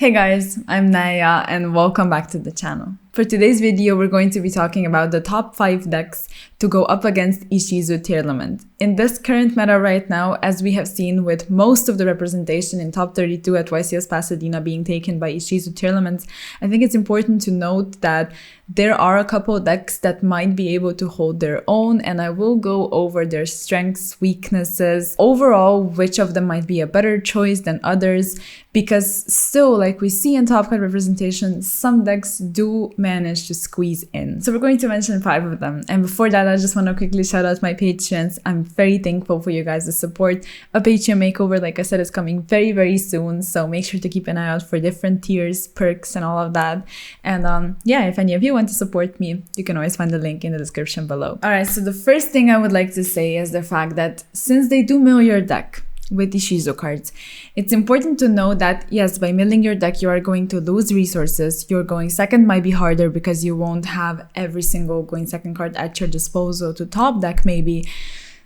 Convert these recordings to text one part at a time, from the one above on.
Hey guys, I'm Naya and welcome back to the channel. For today's video, we're going to be talking about the top 5 decks to go up against Ishizu Tearlaments. In this current meta right now, as we have seen with most of the representation in top 32 at YCS Pasadena being taken by Ishizu Tearlaments, I think it's important to note that there are a couple decks that might be able to hold their own, and I will go over their strengths, weaknesses, overall which of them might be a better choice than others, because still, like we see in top card representation, some decks do manage to squeeze in. So we're going to mention 5 of them, and before that I just want to quickly shout out my Patreons. I'm very thankful for you guys' support. A Patreon makeover, like I said, is coming very soon, so make sure to keep an eye out for different tiers, perks and all of that. And yeah, if any of you want to support me, you can always find the link in the description below. Alright, so the first thing I would like to say is the fact that since they do mill your deck with Ishizu cards, it's important to know that yes, by milling your deck, you are going to lose resources. Your going second might be harder because you won't have every single going second card at your disposal to top deck maybe.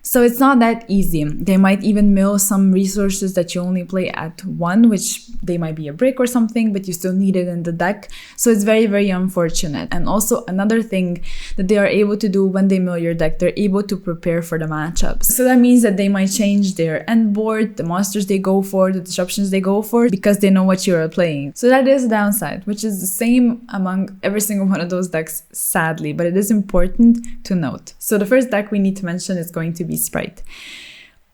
So it's not that easy. They might even mill some resources that you only play at 1, which they might be a brick or something, but you still need it in the deck. So it's very unfortunate. And also another thing that they are able to do when they mill your deck, they're able to prepare for the matchups. So that means that they might change their end board, the monsters they go for, the disruptions they go for, because they know what you are playing. So that is a downside, which is the same among every single one of those decks, sadly, but it is important to note. So the first deck we need to mention is going to be Sprite.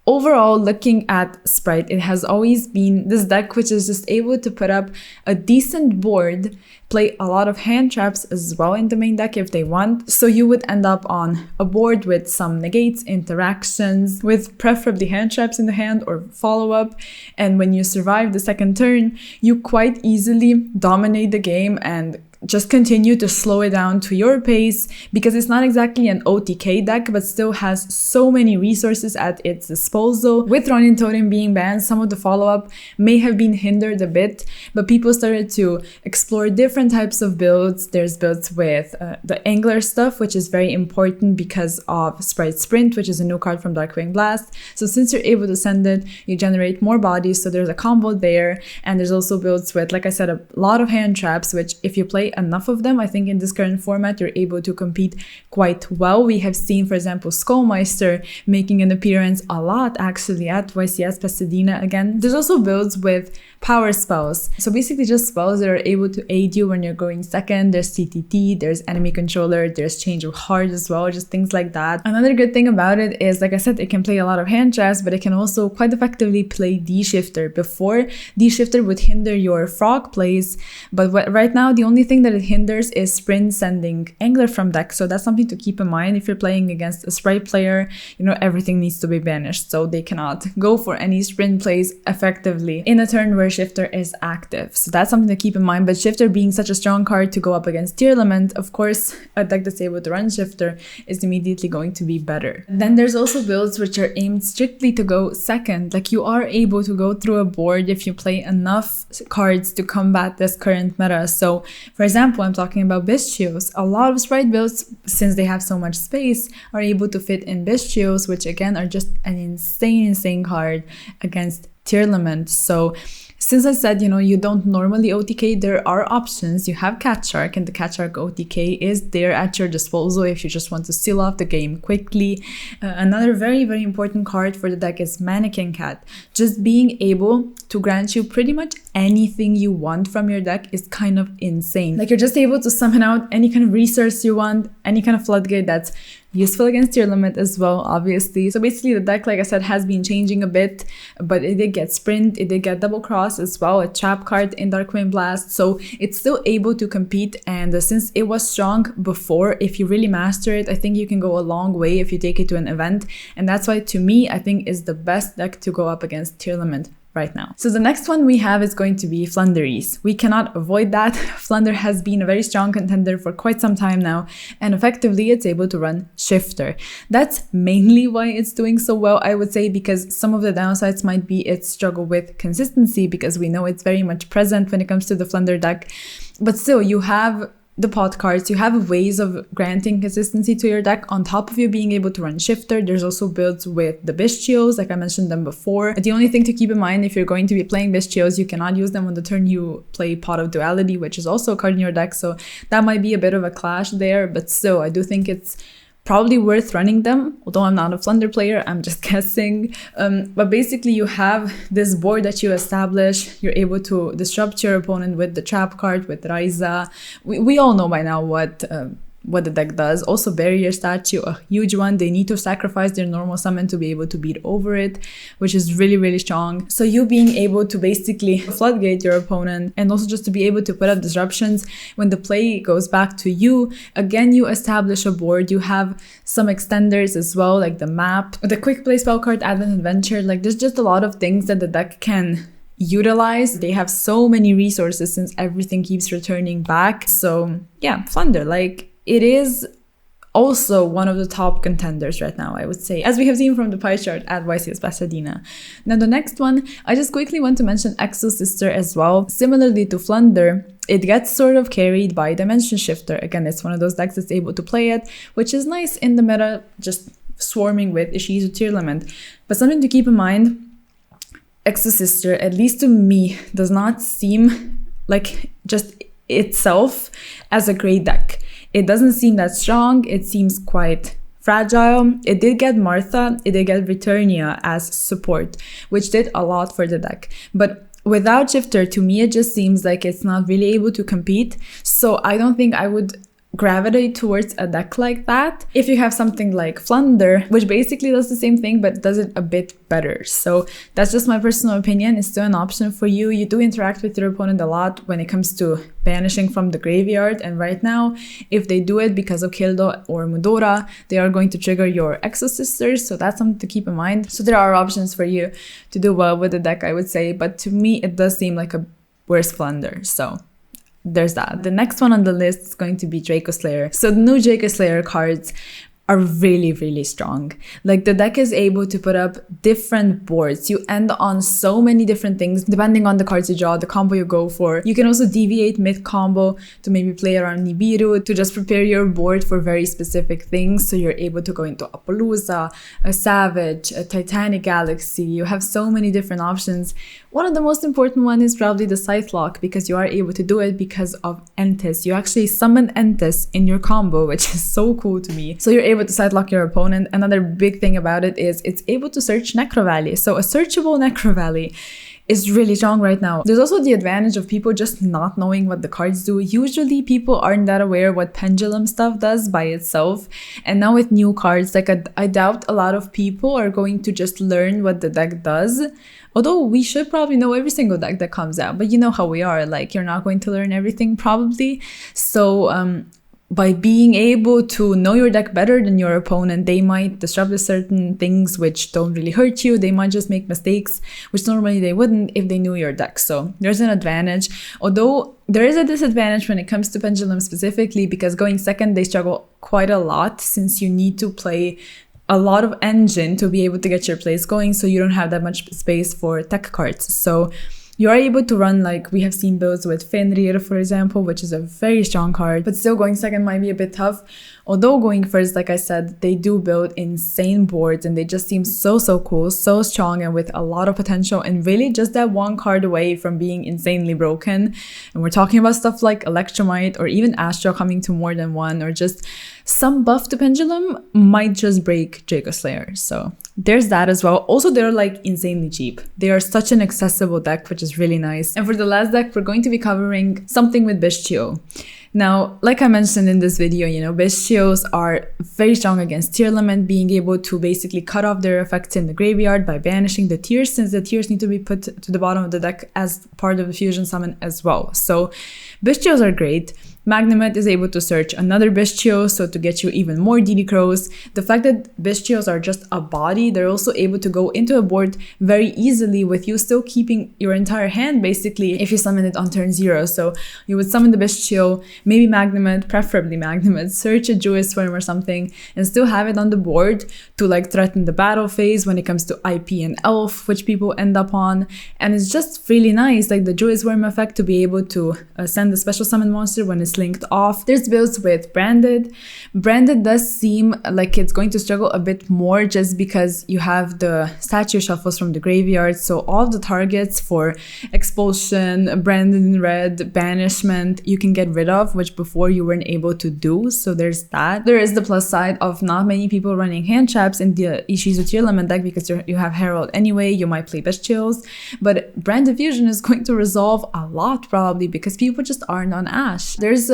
Overall, looking at Sprite, it has always been this deck which is just able to put up a decent board, play a lot of hand traps as well in the main deck if they want. So you would end up on a board with some negates, interactions, with preferably hand traps in the hand or follow-up. And when you survive the second turn, you quite easily dominate the game and just continue to slow it down to your pace, because it's not exactly an OTK deck, but still has so many resources at its disposal. With Ronin Totem being banned, some of the follow-up may have been hindered a bit, but people started to explore different types of builds. There's builds with the Angler stuff, which is very important because of Sprite Sprint, which is a new card from Darkwing Blast. So since you're able to send it, you generate more bodies, so there's a combo there. And there's also builds with, like I said, a lot of hand traps, which if you play enough of them, I think in this current format you're able to compete quite well. We have seen, for example, Skullmeister making an appearance a lot actually at YCS Pasadena again. There's also builds with power spells, so basically just spells that are able to aid you when you're going second. There's CTT, there's enemy controller, there's change of heart as well, just things like that. Another good thing about it is, like I said, it can play a lot of hand traps, but it can also quite effectively play D-Shifter. Before, D-Shifter would hinder your frog plays, but right now the only thing that it hinders is Sprint sending Angler from deck. So that's something to keep in mind if you're playing against a Sprite player. You know, everything needs to be banished, so they cannot go for any Sprint plays effectively in a turn where Shifter is active. So that's something to keep in mind. But Shifter being such a strong card to go up against Tearlament, of course, a deck that's able to run Shifter is immediately going to be better. Then there's also builds which are aimed strictly to go second. Like, you are able to go through a board if you play enough cards to combat this current meta. So, for example, I'm talking about Bestios. A lot of Sprite builds, since they have so much space, are able to fit in Bestios, which again are just an insane card against Tearlaments. So since I said, you know, you don't normally OTK, there are options. You have Cat Shark, and the Cat Shark OTK is there at your disposal if you just want to seal off the game quickly. Another very important card for the deck is Mannequin Cat. Just being able to grant you pretty much anything you want from your deck is kind of insane. Like, you're just able to summon out any kind of resource you want, any kind of floodgate that's useful against Tearlaments as well, obviously. So basically the deck, like I said, has been changing a bit, but it did get Sprint, it did get Double Cross as well, a trap card in Darkwing Blast, so it's still able to compete. And since it was strong before, if you really master it, I think you can go a long way if you take it to an event, and that's why, to me, I think is the best deck to go up against Tearlaments right now. So the next one we have is going to be Flunderies. We cannot avoid that. Flunder has been a very strong contender for quite some time now, and effectively it's able to run Shifter. That's mainly why it's doing so well, I would say, because some of the downsides might be its struggle with consistency, because we know it's very much present when it comes to the Flunder deck. But still, you have the pot cards, you have ways of granting consistency to your deck on top of you being able to run Shifter. There's also builds with the Bestios, like I mentioned them before. The only thing to keep in mind, if you're going to be playing Bestios, you cannot use them on the turn you play Pot of Duality, which is also a card in your deck, so that might be a bit of a clash there, but still, I do think it's probably worth running them, although I'm not a Flunder player, I'm just guessing. But basically you have this board that you establish, you're able to disrupt your opponent with the trap card, with Raiza. We all know by now what the deck does. Also Barrier Statue, a huge one. They need to sacrifice their normal summon to be able to beat over it, which is really, really strong. So you being able to basically floodgate your opponent, and also just to be able to put up disruptions when the play goes back to you. Again, you establish a board. You have some extenders as well, like the map, the quick play spell card, Advent Adventure. Like there's just a lot of things that the deck can utilize. They have so many resources since everything keeps returning back. So yeah, Flunder, like, it is also one of the top contenders right now, I would say, as we have seen from the pie chart at YCS Pasadena. Now the next one, I just quickly want to mention Exo Sister as well. Similarly to Flunder, it gets sort of carried by Dimension Shifter. Again, it's one of those decks that's able to play it, which is nice in the meta, just swarming with Ishizu Tearlament. But something to keep in mind, Exo Sister, at least to me, does not seem like just itself as a great deck. It doesn't seem that strong. It seems quite fragile. It did get Martha, it did get Returnia as support, which did a lot for the deck. But without Shifter, to me, it just seems like it's not really able to compete. So I don't think I would gravitate towards a deck like that. If you have something like Flunder, which basically does the same thing but does it a bit better. So that's just my personal opinion. It's still an option for you. You do interact with your opponent a lot when it comes to banishing from the graveyard, and right now, if they do it because of Kildo or Mudora, they are going to trigger your Exo Sisters, so that's something to keep in mind. So there are options for you to do well with the deck, I would say, but to me it does seem like a worse Flunder, so there's that. The next one on the list is going to be Draco Slayer. So the new Draco Slayer cards are really, really strong. Like the deck is able to put up different boards. You end on so many different things depending on the cards you draw, the combo you go for. You can also deviate mid-combo to maybe play around Nibiru to just prepare your board for very specific things. So you're able to go into Appaloosa, a Savage, a Titanic Galaxy. You have so many different options. One of the most important one is probably the Scythe Lock, because you are able to do it because of Entis. You actually summon Entis in your combo, which is so cool to me. So you're able to Scythe Lock your opponent. Another big thing about it is it's able to search Necro Valley. So a searchable Necro Valley is really strong right now. There's also the advantage of people just not knowing what the cards do. Usually people aren't that aware what Pendulum stuff does by itself. And now with new cards, like I doubt a lot of people are going to just learn what the deck does. Although we should probably know every single deck that comes out, but you know how we are, like you're not going to learn everything probably. So by being able to know your deck better than your opponent, they might disrupt certain things which don't really hurt you. They might just make mistakes, which normally they wouldn't if they knew your deck. So there's an advantage. Although there is a disadvantage when it comes to Pendulum specifically, because going second, they struggle quite a lot since you need to play a lot of engine to be able to get your plays going, so you don't have that much space for tech cards. So you are able to run, like we have seen builds with Fenrir, for example, which is a very strong card, but still going second might be a bit tough. Although going first, like I said, they do build insane boards and they just seem so cool, so strong, and with a lot of potential, and really just that one card away from being insanely broken. And we're talking about stuff like Electromite or even Astro coming to more than one, or just some buff to Pendulum might just break Draco Slayer. So there's that as well. Also, they're like insanely cheap. They are such an accessible deck, which is really nice. And for the last deck, we're going to be covering something with Bestio. Now, like I mentioned in this video, you know, Bestios are very strong against Tearlament, being able to basically cut off their effects in the graveyard by banishing the Tears, since the Tears need to be put to the bottom of the deck as part of the fusion summon as well. So Bestios are great. Magnemite is able to search another Bestio, so to get you even more DD Crows. The fact that Bestios are just a body, they're also able to go into a board very easily with you still keeping your entire hand, basically, if you summon it on turn 0. So you would summon the Bestio, maybe Magnemite, preferably Magnemite, search a Jewish Worm or something, and still have it on the board to like threaten the battle phase when it comes to IP and Elf, which people end up on. And it's just really nice, like the Jewish Worm effect, to be able to send a special summon monster when it's linked off. There's builds with Branded. Branded does seem like it's going to struggle a bit more just because you have the statue shuffles from the graveyard. So all the targets for Expulsion, Branded in Red, Banishment, you can get rid of, which before you weren't able to do. So there's that. There is the plus side of not many people running hand traps in the Ishizu Tearlaments deck because you have Herald anyway, you might play Bestials, but Branded Fusion is going to resolve a lot probably because people just aren't on Ash. There's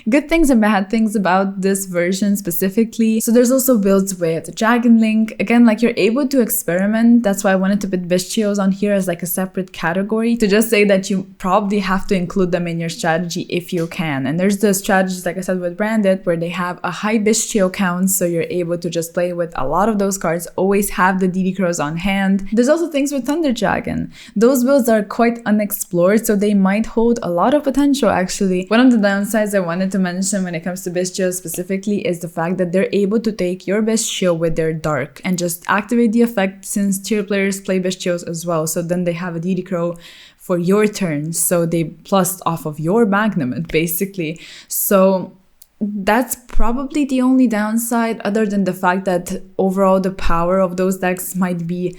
good things and bad things about this version specifically. So there's also builds with Dragon Link. Again, like you're able to experiment. That's why I wanted to put Bestials on here as like a separate category to just say that you probably have to include them in your strategy if you can. And there's the strategies, like I said, with Branded where they have a high Bestial count, so you're able to just play with a lot of those cards, always have the DD Crows on hand. There's also things with Thunder Dragon. Those builds are quite unexplored, so they might hold a lot of potential actually. One of the downsides I wanted to mention when it comes to Bestials specifically is the fact that they're able to take your Bestial with their Dark and just activate the effect since tier players play Bestials as well. So then they have a DD Crow for your turn, so they plus off of your Magnum basically. So that's probably the only downside, other than the fact that overall the power of those decks might be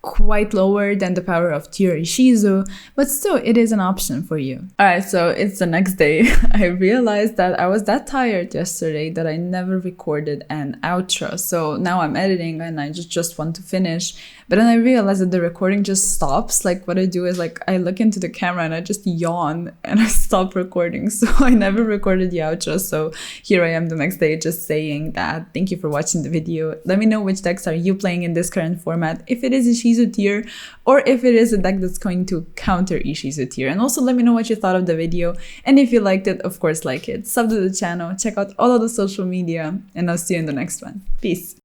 quite lower than the power of tier Ishizu, but still it is an option for you. Alright, so it's the next day. I realized that I was that tired yesterday that I never recorded an outro. So now I'm editing and I just want to finish. But then I realized that the recording just stops. Like what I do is like I look into the camera and I just yawn and I stop recording. So I never recorded the outro. So here I am the next day just saying that. Thank you for watching the video. Let me know which decks are you playing in this current format. If it is Ishizu tier or if it is a deck that's going to counter Ishizu tier. And also let me know what you thought of the video. And if you liked it, of course, like it. Sub to the channel. Check out all of the social media. And I'll see you in the next one. Peace.